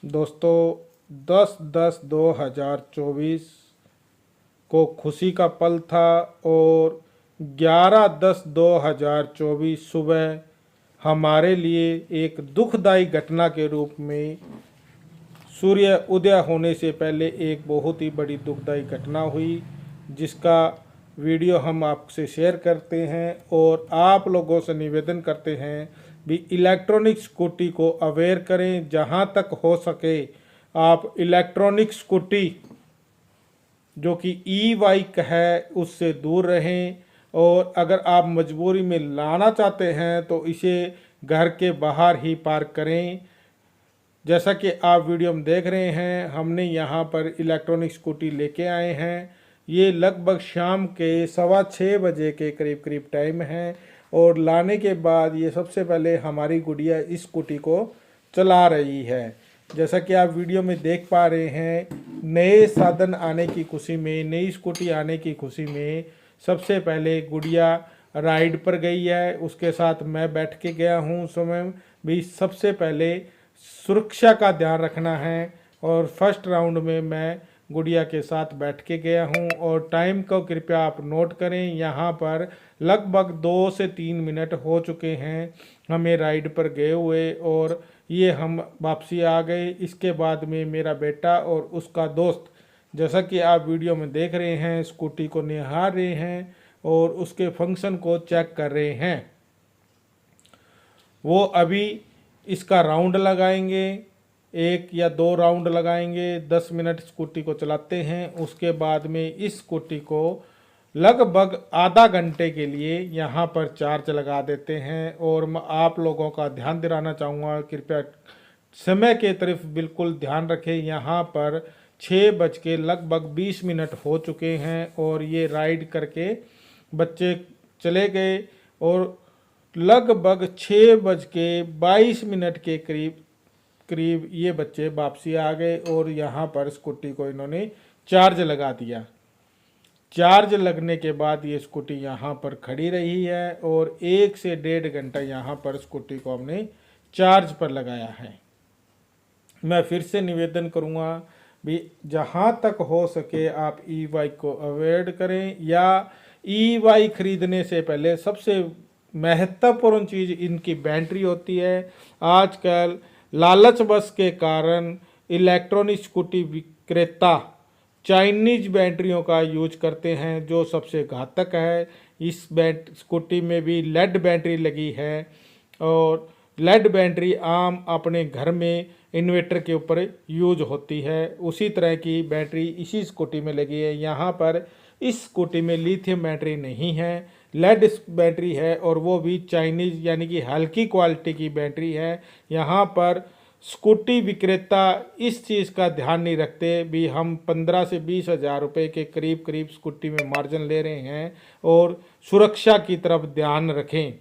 दोस्तों 10/10/2024 को खुशी का पल था और 11/10/2024 सुबह हमारे लिए एक दुखदाई घटना के रूप में सूर्य उदय होने से पहले एक बहुत ही बड़ी दुखदाई घटना हुई, जिसका वीडियो हम आपसे शेयर करते हैं और आप लोगों से निवेदन करते हैं भी इलेक्ट्रॉनिक स्कूटी को अवेयर करें। जहां तक हो सके आप इलेक्ट्रॉनिक स्कूटी जो कि ई बाइक है उससे दूर रहें, और अगर आप मजबूरी में लाना चाहते हैं तो इसे घर के बाहर ही पार्क करें। जैसा कि आप वीडियो में देख रहे हैं, हमने यहाँ पर इलेक्ट्रॉनिक स्कूटी लेके आए हैं। ये लगभग शाम के 6:15 के करीब करीब टाइम है, और लाने के बाद ये सबसे पहले हमारी गुड़िया इस स्कूटी को चला रही है। जैसा कि आप वीडियो में देख पा रहे हैं, नए साधन आने की खुशी में, नई स्कूटी आने की खुशी में सबसे पहले गुड़िया राइड पर गई है, उसके साथ मैं बैठ के गया हूँ। समय भी सबसे पहले सुरक्षा का ध्यान रखना है, और फर्स्ट राउंड में मैं गुड़िया के साथ बैठ के गया हूं। और टाइम को कृपया आप नोट करें, यहाँ पर लगभग 2 से 3 मिनट हो चुके हैं हमें राइड पर गए हुए, और ये हम वापसी आ गए। इसके बाद में मेरा बेटा और उसका दोस्त, जैसा कि आप वीडियो में देख रहे हैं, स्कूटी को निहार रहे हैं और उसके फंक्शन को चेक कर रहे हैं। वो अभी इसका राउंड लगाएंगे, 1 या 2 राउंड लगाएंगे। 10 मिनट स्कूटी को चलाते हैं, उसके बाद में इस स्कूटी को लगभग आधा घंटे के लिए यहाँ पर चार्ज लगा देते हैं। और मैं आप लोगों का ध्यान दिलाना चाहूँगा, कृपया समय के तरफ बिल्कुल ध्यान रखें। यहाँ पर 6:20 हो चुके हैं और ये राइड करके बच्चे चले गए, और लगभग 6:22 के करीब ये बच्चे वापसी आ गए, और यहाँ पर स्कूटी को इन्होंने चार्ज लगा दिया। चार्ज लगने के बाद ये स्कूटी यहाँ पर खड़ी रही है, और 1 से 1.5 घंटा यहाँ पर स्कूटी को हमने चार्ज पर लगाया है। मैं फिर से निवेदन करूँगा भी जहाँ तक हो सके आप ई बाइक को अवॉइड करें, या ई बाइक खरीदने से पहले सबसे महत्वपूर्ण चीज़ इनकी बैटरी होती है। आजकल लालच बस के कारण इलेक्ट्रॉनिक स्कूटी विक्रेता चाइनीज बैटरियों का यूज करते हैं, जो सबसे घातक है। इस स्कूटी में भी लेड बैटरी लगी है, और लेड बैटरी आम अपने घर में इन्वर्टर के ऊपर यूज होती है। उसी तरह की बैटरी इसी स्कूटी में लगी है। यहाँ पर इस स्कूटी में लिथियम बैटरी नहीं है, लेड बैटरी है, और वो भी चाइनीज़ यानी कि हल्की क्वालिटी की बैटरी है। यहाँ पर स्कूटी विक्रेता इस चीज़ का ध्यान नहीं रखते भी हम 15 से 20 हज़ार रुपये के करीब करीब स्कूटी में मार्जिन ले रहे हैं, और सुरक्षा की तरफ ध्यान रखें।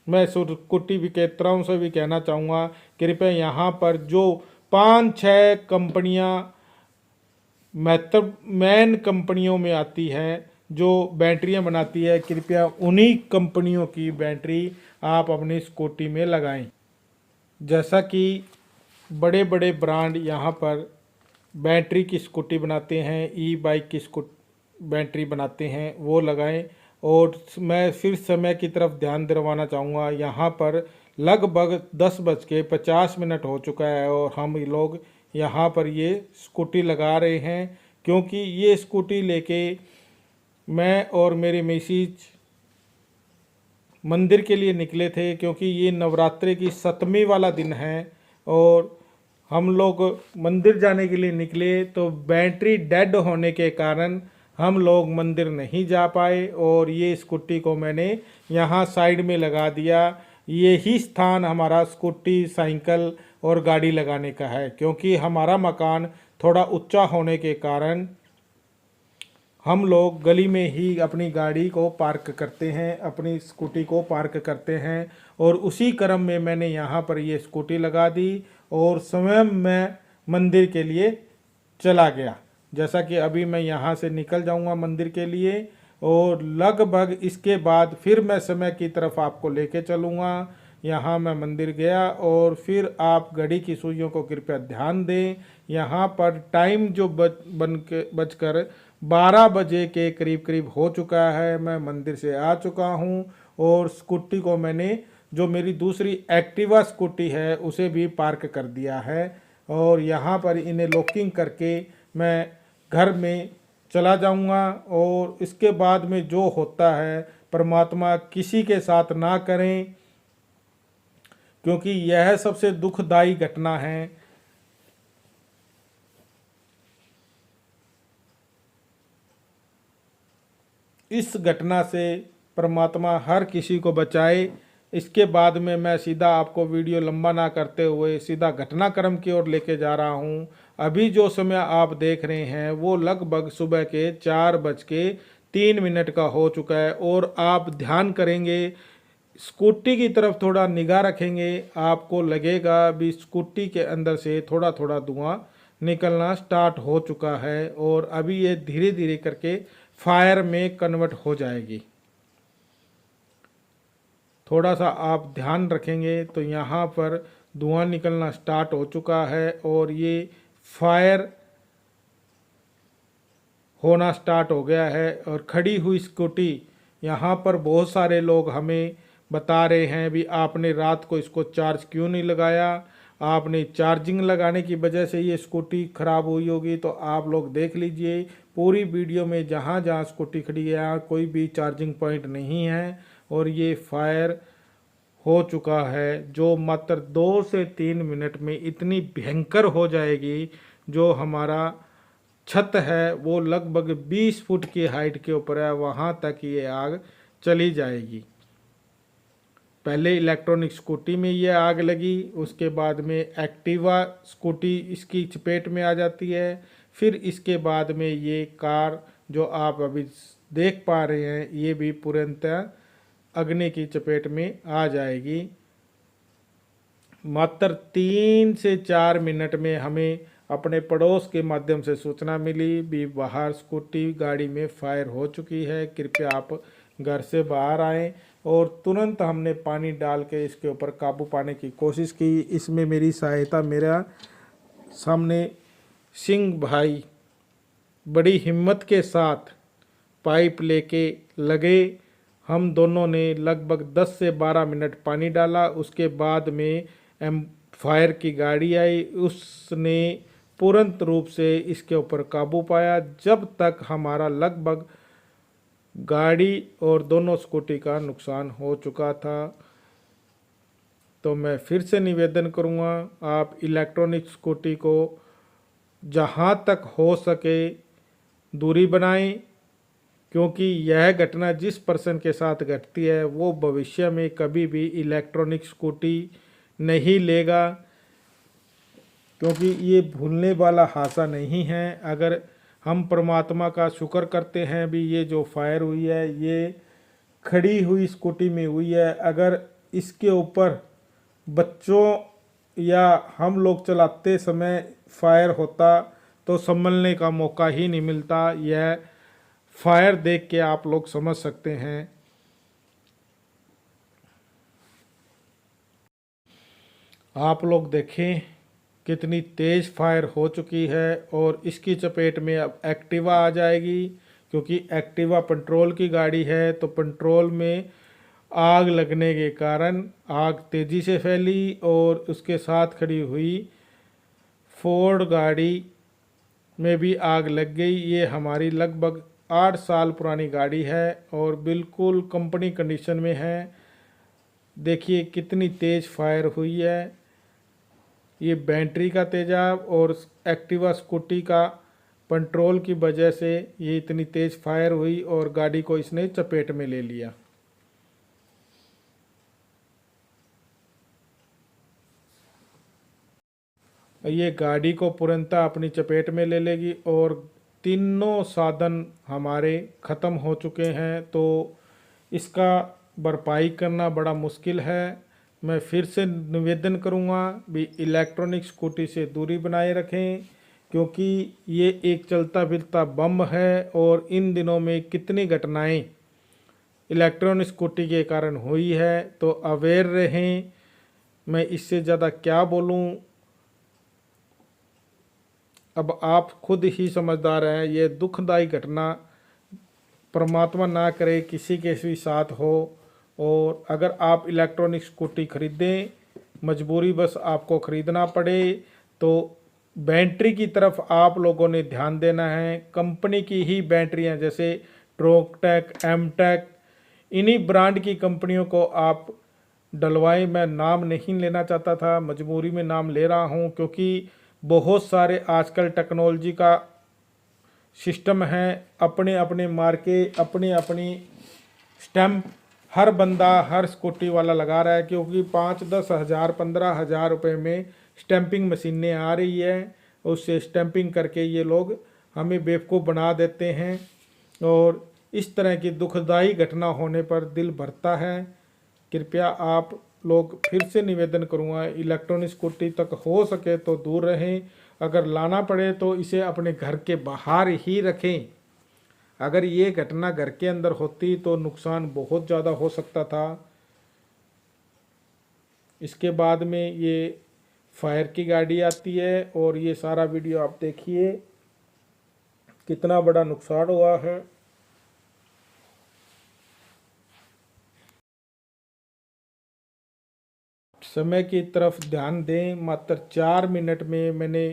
मैं स्कूटी विक्रेताओं से भी कहना चाहूँगा, कृपया यहाँ पर जो 5-6 कंपनियाँ मेन कंपनियों में आती हैं जो बैटरियां बनाती है, कृपया उन्हीं कंपनियों की बैटरी आप अपनी स्कूटी में लगाएं। जैसा कि बड़े बड़े ब्रांड यहाँ पर बैटरी की स्कूटी बनाते हैं, ई बाइक की बैटरी बनाते हैं, वो लगाएं। और मैं फिर समय की तरफ ध्यान दिलवाना चाहूँगा, यहाँ पर लगभग 10:50 हो चुका है, और हम लोग यहाँ पर ये स्कूटी लगा रहे हैं, क्योंकि ये स्कूटी लेके मैं और मेरी मिसेज मंदिर के लिए निकले थे, क्योंकि ये नवरात्रि की 7वीं वाला दिन है, और हम लोग मंदिर जाने के लिए निकले तो बैटरी डेड होने के कारण हम लोग मंदिर नहीं जा पाए, और ये स्कूटी को मैंने यहाँ साइड में लगा दिया। यही स्थान हमारा स्कूटी, साइकिल और गाड़ी लगाने का है, क्योंकि हमारा मकान थोड़ा ऊंचा होने के कारण हम लोग गली में ही अपनी गाड़ी को पार्क करते हैं, अपनी स्कूटी को पार्क करते हैं। और उसी क्रम में मैंने यहाँ पर ये स्कूटी लगा दी, और स्वयं मैं मंदिर के लिए चला गया। जैसा कि अभी मैं यहाँ से निकल जाऊँगा मंदिर के लिए, और लगभग इसके बाद फिर मैं समय की तरफ आपको लेके चलूँगा। यहाँ मैं मंदिर गया। और फिर आप घड़ी की सुइयों को कृपया ध्यान दें, यहाँ पर टाइम जो बजकर 12 बजे के करीब करीब हो चुका है। मैं मंदिर से आ चुका हूँ और स्कूटी को मैंने, जो मेरी दूसरी एक्टिवा स्कूटी है, उसे भी पार्क कर दिया है। और यहाँ पर इन्हें लॉकिंग करके मैं घर में चला जाऊंगा। और इसके बाद में जो होता है परमात्मा किसी के साथ ना करें, क्योंकि यह सबसे दुखदाई घटना है। इस घटना से परमात्मा हर किसी को बचाए। इसके बाद में मैं सीधा आपको वीडियो लंबा ना करते हुए सीधा घटनाक्रम की ओर लेके जा रहा हूँ। अभी जो समय आप देख रहे हैं वो लगभग सुबह के 4:03 का हो चुका है। और आप ध्यान करेंगे, स्कूटी की तरफ थोड़ा निगाह रखेंगे, आपको लगेगा भी स्कूटी के अंदर से थोड़ा थोड़ा धुआं निकलना स्टार्ट हो चुका है। और अभी ये धीरे धीरे करके फायर में कन्वर्ट हो जाएगी। थोड़ा सा आप ध्यान रखेंगे तो यहाँ पर धुआं निकलना स्टार्ट हो चुका है और ये फायर होना स्टार्ट हो गया है। और खड़ी हुई स्कूटी, यहाँ पर बहुत सारे लोग हमें बता रहे हैं भी आपने रात को इसको चार्ज क्यों नहीं लगाया, आपने चार्जिंग लगाने की वजह से ये स्कूटी ख़राब हुई होगी। तो आप लोग देख लीजिए पूरी वीडियो में, जहाँ जहाँ स्कूटी खड़ी है यहाँ कोई भी चार्जिंग पॉइंट नहीं है और ये फायर हो चुका है, जो मात्र 2 से 3 मिनट में इतनी भयंकर हो जाएगी। जो हमारा छत है वो लगभग 20 फुट की हाइट के ऊपर है, वहाँ तक ये आग चली जाएगी। पहले इलेक्ट्रॉनिक स्कूटी में ये आग लगी, उसके बाद में एक्टिवा स्कूटी इसकी चपेट में आ जाती है, फिर इसके बाद में ये कार जो आप अभी देख पा रहे हैं ये भी पूर्णतः अग्नि की चपेट में आ जाएगी। मात्र 3 से 4 मिनट में हमें अपने पड़ोस के माध्यम से सूचना मिली भी बाहर स्कूटी गाड़ी में फायर हो चुकी है, कृपया आप घर से बाहर आएं। और तुरंत हमने पानी डाल के इसके ऊपर काबू पाने की कोशिश की। इसमें मेरी सहायता मेरा सामने सिंह भाई बड़ी हिम्मत के साथ पाइप लेके लगे। हम दोनों ने लगभग 10 से 12 मिनट पानी डाला। उसके बाद में फायर की गाड़ी आई, उसने तुरंत रूप से इसके ऊपर काबू पाया, जब तक हमारा लगभग गाड़ी और दोनों स्कूटी का नुकसान हो चुका था। तो मैं फिर से निवेदन करूंगा, आप इलेक्ट्रॉनिक स्कूटी को जहां तक हो सके दूरी बनाएं, क्योंकि यह घटना जिस पर्सन के साथ घटती है वो भविष्य में कभी भी इलेक्ट्रॉनिक स्कूटी नहीं लेगा, क्योंकि ये भूलने वाला हादसा नहीं है। अगर हम परमात्मा का शुक्र करते हैं भी ये जो फायर हुई है ये खड़ी हुई स्कूटी में हुई है। अगर इसके ऊपर बच्चों या हम लोग चलाते समय फायर होता तो संभलने का मौका ही नहीं मिलता। यह फायर देख के आप लोग समझ सकते हैं। आप लोग देखें कितनी तेज़ फायर हो चुकी है और इसकी चपेट में अब एक्टिवा आ जाएगी, क्योंकि एक्टिवा पेट्रोल की गाड़ी है। तो पेट्रोल में आग लगने के कारण आग तेज़ी से फैली और उसके साथ खड़ी हुई फोर्ड गाड़ी में भी आग लग गई। ये हमारी लगभग 8 साल पुरानी गाड़ी है और बिल्कुल कंपनी कंडीशन में है। देखिए कितनी तेज़ फायर हुई है। ये बैटरी का तेजाब और एक्टिवा स्कूटी का पेट्रोल की वजह से ये इतनी तेज़ फायर हुई और गाड़ी को इसने चपेट में ले लिया। ये गाड़ी को पूर्णतः अपनी चपेट में ले लेगी और तीनों साधन हमारे ख़त्म हो चुके हैं। तो इसका भरपाई करना बड़ा मुश्किल है। मैं फिर से निवेदन करूंगा भी इलेक्ट्रॉनिक स्कूटी से दूरी बनाए रखें, क्योंकि ये एक चलता फिरता बम है और इन दिनों में कितनी घटनाएं इलेक्ट्रॉनिक स्कूटी के कारण हुई है, तो अवेयर रहें। मैं इससे ज़्यादा क्या बोलूं, अब आप खुद ही समझदार हैं। ये दुखदाई घटना परमात्मा ना करे किसी के भी साथ हो। और अगर आप इलेक्ट्रॉनिक स्कूटी खरीदें, मजबूरी बस आपको ख़रीदना पड़े, तो बैटरी की तरफ आप लोगों ने ध्यान देना है। कंपनी की ही बैटरियां, जैसे ट्रोकटेक, एमटेक, इन्हीं ब्रांड की कंपनियों को आप डलवाएं। मैं नाम नहीं लेना चाहता था, मजबूरी में नाम ले रहा हूं, क्योंकि बहुत सारे आजकल टेक्नोलॉजी का सिस्टम है, अपने अपने मार्के, अपनी अपनी स्टैम्प हर बंदा, हर स्कूटी वाला लगा रहा है, क्योंकि 5-10 हज़ार 15 हज़ार रुपये में स्टैंपिंग मशीनें आ रही है। उससे स्टैंपिंग करके ये लोग हमें बेवकूफ़ बना देते हैं, और इस तरह की दुखदाई घटना होने पर दिल भरता है। कृपया आप लोग, फिर से निवेदन करूँगा, इलेक्ट्रॉनिक स्कूटी तक हो सके तो दूर रहें। अगर लाना पड़े तो इसे अपने घर के बाहर ही रखें। अगर ये घटना घर के अंदर होती तो नुकसान बहुत ज़्यादा हो सकता था। इसके बाद में ये फायर की गाड़ी आती है, और ये सारा वीडियो आप देखिए कितना बड़ा नुकसान हुआ है। समय की तरफ ध्यान दें। मात्र 4 मिनट में मैंने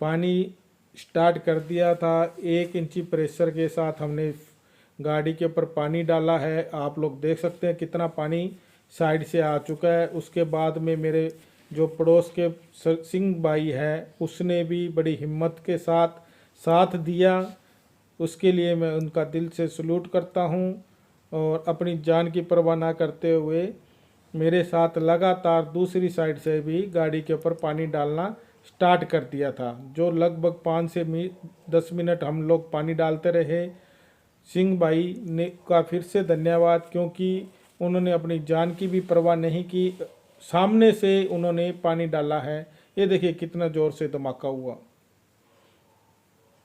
पानी स्टार्ट कर दिया था। 1 इंची प्रेशर के साथ हमने गाड़ी के ऊपर पानी डाला है। आप लोग देख सकते हैं कितना पानी साइड से आ चुका है। उसके बाद में मेरे जो पड़ोस के सिंह भाई है, उसने भी बड़ी हिम्मत के साथ साथ दिया। उसके लिए मैं उनका दिल से सलूट करता हूं, और अपनी जान की परवाह ना करते हुए मेरे साथ लगातार दूसरी साइड से भी गाड़ी के ऊपर पानी डालना स्टार्ट कर दिया था। जो लगभग 5 से 10 मिनट हम लोग पानी डालते रहे। सिंह भाई ने का फिर से धन्यवाद, क्योंकि उन्होंने अपनी जान की भी परवाह नहीं की, सामने से उन्होंने पानी डाला है। ये देखिए कितना ज़ोर से धमाका हुआ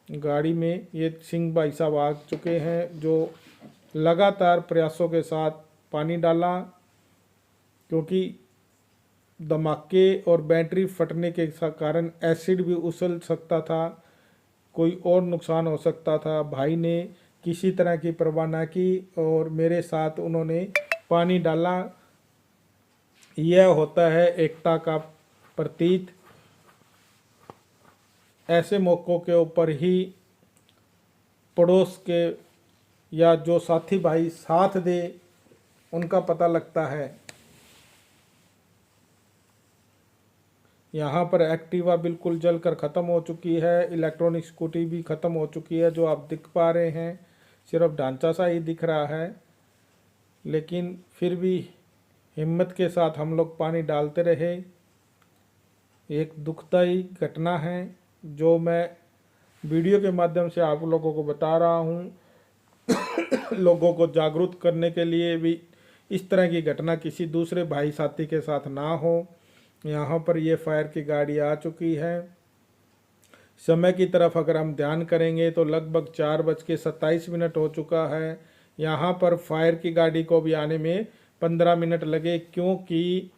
गाड़ी में। ये सिंह भाई साहब आ चुके हैं, जो लगातार प्रयासों के साथ पानी डाला, क्योंकि धमाके और बैटरी फटने के कारण एसिड भी उछल सकता था, कोई और नुकसान हो सकता था। भाई ने किसी तरह की परवाह ना की और मेरे साथ उन्होंने पानी डाला। यह होता है एकता का प्रतीक। ऐसे मौक़ों के ऊपर ही पड़ोस के या जो साथी भाई साथ दे, उनका पता लगता है। यहाँ पर एक्टिवा बिल्कुल जलकर ख़त्म हो चुकी है। इलेक्ट्रॉनिक स्कूटी भी ख़त्म हो चुकी है। जो आप दिख पा रहे हैं सिर्फ ढांचा सा ही दिख रहा है, लेकिन फिर भी हिम्मत के साथ हम लोग पानी डालते रहे। एक दुखदाई घटना है जो मैं वीडियो के माध्यम से आप लोगों को बता रहा हूँ। लोगों को जागरूक करने के लिए भी, इस तरह की घटना किसी दूसरे भाई साथी के साथ ना हो। यहाँ पर ये फायर की गाड़ी आ चुकी है। समय की तरफ अगर हम ध्यान करेंगे तो लगभग 4:27 हो चुका है। यहाँ पर फायर की गाड़ी को भी आने में 15 मिनट लगे, क्योंकि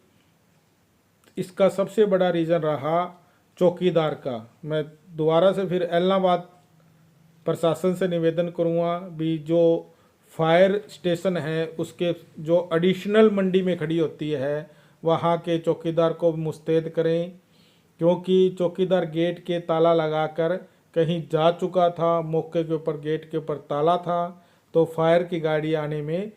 इसका सबसे बड़ा रीज़न रहा चौकीदार का। मैं दोबारा से फिर इलाहाबाद प्रशासन से निवेदन करूँगा भी, जो फायर स्टेशन है उसके जो एडिशनल मंडी में खड़ी होती है, वहाँ के चौकीदार को मुस्तैद करें, क्योंकि चौकीदार गेट के ताला लगाकर कहीं जा चुका था। मौके के ऊपर गेट के ऊपर ताला था, तो फायर की गाड़ी आने में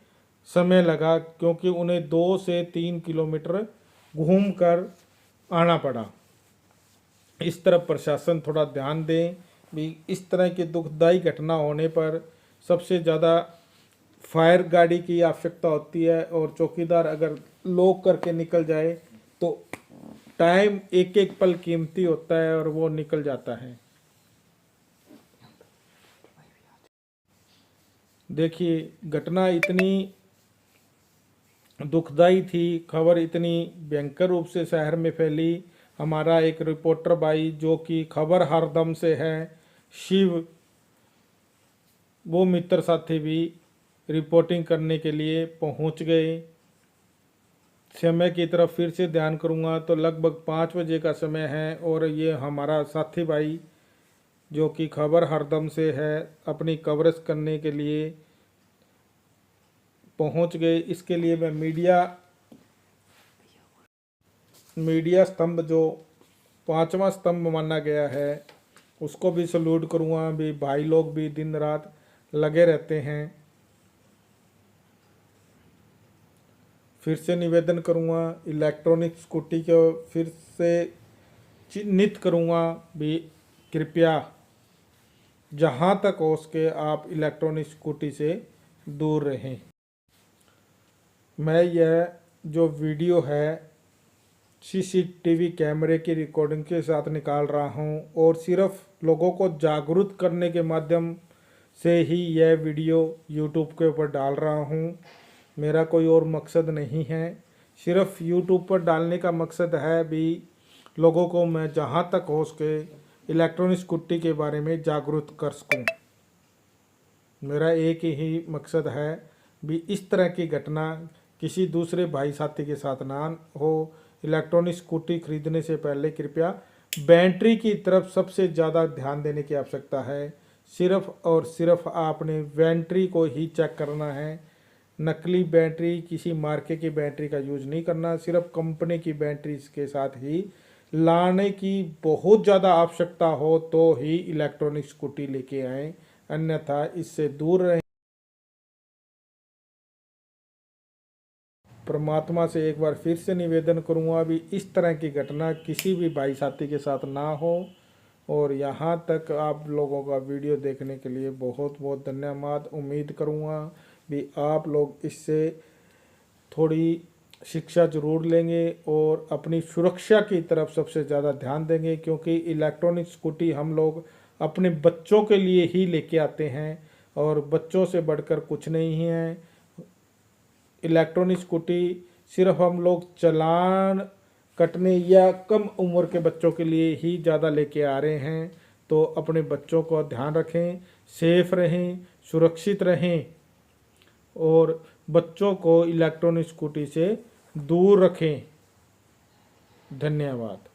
समय लगा, क्योंकि उन्हें 2 से 3 किलोमीटर घूम कर आना पड़ा। इस तरफ प्रशासन थोड़ा ध्यान दें भी। इस तरह की दुखदाई घटना होने पर सबसे ज़्यादा फायर गाड़ी की आवश्यकता होती है, और चौकीदार अगर लॉक करके निकल जाए तो टाइम एक एक पल कीमती होता है और वो निकल जाता है। देखिए घटना इतनी दुखदाई थी, खबर इतनी भयंकर रूप से शहर में फैली। हमारा एक रिपोर्टर भाई जो कि खबर हरदम से है, शिव, वो मित्र साथी भी रिपोर्टिंग करने के लिए पहुंच गए। समय की तरफ फिर से ध्यान करूंगा तो लगभग 5 बजे का समय है और ये हमारा साथी भाई जो कि खबर हरदम से है अपनी कवरेज करने के लिए पहुंच गए। इसके लिए मैं मीडिया स्तंभ जो 5वां स्तंभ माना गया है उसको भी सल्यूट करूँगा। भी भाई लोग भी दिन रात लगे रहते हैं। फिर से निवेदन करूँगा, इलेक्ट्रॉनिक स्कूटी को फिर से चिन्हित करूँगा भी कृपया जहाँ तक हो सके आप इलेक्ट्रॉनिक स्कूटी से दूर रहें। मैं यह जो वीडियो है सीसीटीवी कैमरे की रिकॉर्डिंग के साथ निकाल रहा हूं और सिर्फ लोगों को जागरूक करने के माध्यम से ही यह वीडियो यूट्यूब के ऊपर डाल रहा हूं। मेरा कोई और मकसद नहीं है। सिर्फ यूट्यूब पर डालने का मकसद है भी लोगों को मैं जहां तक हो सके इलेक्ट्रॉनिक स्कूटी के बारे में जागरूक कर सकूं। मेरा एक ही मकसद है भी इस तरह की घटना किसी दूसरे भाई साथी के साथ ना हो। इलेक्ट्रॉनिक स्कूटी खरीदने से पहले कृपया बैटरी की तरफ सबसे ज़्यादा ध्यान देने की आवश्यकता है। सिर्फ और सिर्फ आपने बैटरी को ही चेक करना है। नकली बैटरी, किसी मार्के की बैटरी का यूज़ नहीं करना। सिर्फ कंपनी की बैटरी के साथ ही लाने की बहुत ज़्यादा आवश्यकता हो तो ही इलेक्ट्रॉनिक स्कूटी लेके आएँ, अन्यथा इससे दूर रहें। परमात्मा से एक बार फिर से निवेदन करूँगा भी इस तरह की घटना किसी भी भाई साथी के साथ ना हो। और यहाँ तक आप लोगों का वीडियो देखने के लिए बहुत बहुत धन्यवाद। उम्मीद करूँगा भी आप लोग इससे थोड़ी शिक्षा जरूर लेंगे और अपनी सुरक्षा की तरफ सबसे ज़्यादा ध्यान देंगे, क्योंकि इलेक्ट्रॉनिक स्कूटी हम लोग अपने बच्चों के लिए ही लेके आते हैं और बच्चों से बढ़कर कुछ नहीं है। इलेक्ट्रॉनिक स्कूटी सिर्फ हम लोग चालान कटने या कम उम्र के बच्चों के लिए ही ज़्यादा लेके आ रहे हैं। तो अपने बच्चों को ध्यान रखें, सेफ रहें, सुरक्षित रहें और बच्चों को इलेक्ट्रॉनिक स्कूटी से दूर रखें। धन्यवाद।